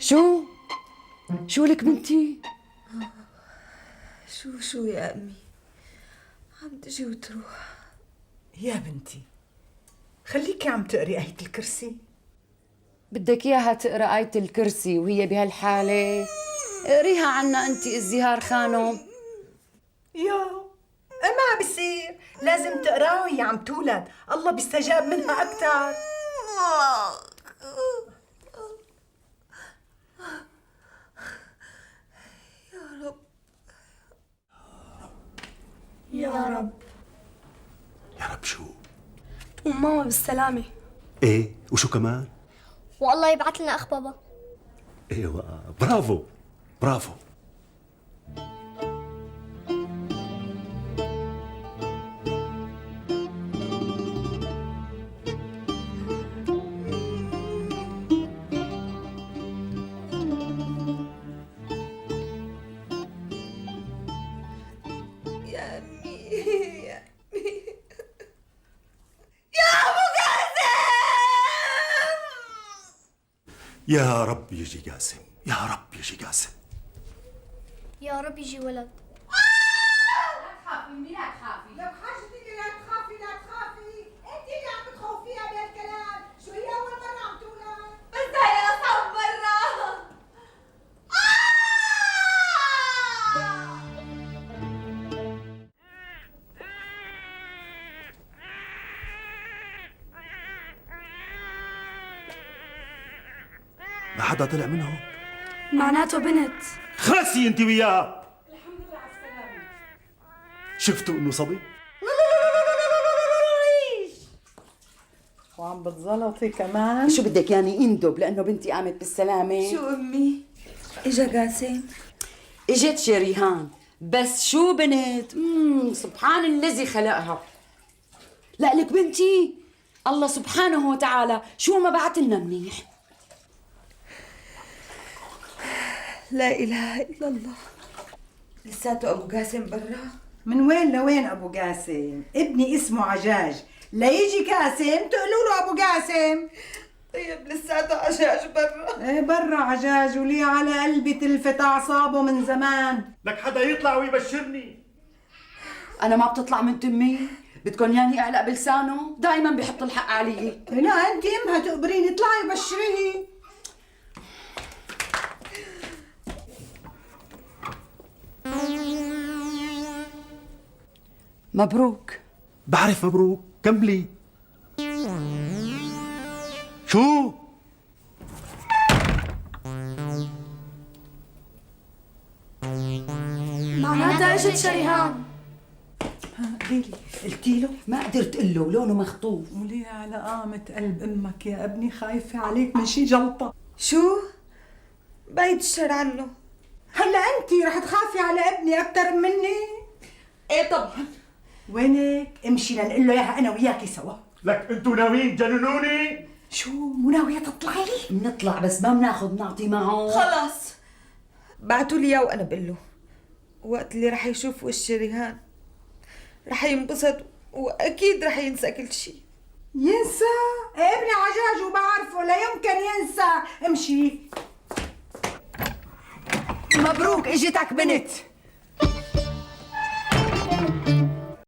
شو لك بنتي؟ شو يا أمي، عم تجي وتروح. يا بنتي خليكي عم تقري آية الكرسي. بدك اياها تقرا آية الكرسي وهي بهالحالة؟ اقريها عنا انت الزهار خانم. ما بصير، لازم تقراها وهي عم تولد، الله بيستجاب منها أكثر. يا رب. يا رب شو؟ تقوم ماما بالسلامة. ايه وشو كمان؟ والله يبعث لنا أخ بابا. ايوه برافو برافو. يا أمي يا أمي يا أبو قاسم. يا رب يجي قاسم، يا رب يجي قاسم. يا رب يجي ولد. لك حاجتك لا تخافي لا تخافي، انت اللي عم بتخوفيها بهالكلام، شو هي اول مرة عم تولد؟ بس هاي أصعب مرة. ما حدا طلع منهم؟ معناته بنت. خلصي انت وياه. الحمد لله على السلامة. شفتوا انه صبي؟ وعم بتزلطي كمان. شو بدك يعني اندب لانه بنتي قامت بالسلامة؟ شو أمي؟ إجا قاسم. اجت شريهان، بس شو بنت؟ سبحان الذي خلقها. لا لك بنتي، الله سبحانه وتعالى شو ما بعت لنا منيح. لا إله إلا الله. لساته أبو قاسم برا؟ من وين لوين ابو قاسم؟ ابني اسمه عجاج، ليجي قاسم تقولوا له ابو قاسم. طيب لساته عجاج برا؟ ايه برا عجاج، ولي على قلبي تلفت اعصابه من زمان. لك حدا يطلع ويبشرني. انا ما بتطلع من تمي، بدكم ياني اعلق بلسانه؟ دائما بيحط الحق علي. لا انت امها تقبريني، اطلعي بشريه. مبروك. بعرف مبروك، كملي. شو؟ معناتها اجت شريهان. قلتي له؟ ما قدرت اقول له، لونه مخطوف. ولي على قامة قلب امك يا ابني، خايفة عليك من شي جلطة. شو؟ بعيد الشر عنه. هلا انت رح تخافي على ابني اكثر مني؟ ايه طبعا. وينك؟ امشي لنقول له اياها انا وياكي سوا. لك انتوا ناويين تجننوني؟ شو مو ناوية تطلعي؟ بنطلع بس ما بناخذ نعطي معه. خلاص بعتوا لي اياه وانا بقول له، وقت اللي رح يشوف وش ريهان رح ينبسط واكيد رح ينسى كل شيء. ينسى؟ ابني عجاج وبعرفه لا يمكن ينسى. امشي. مبروك اجتك بنت.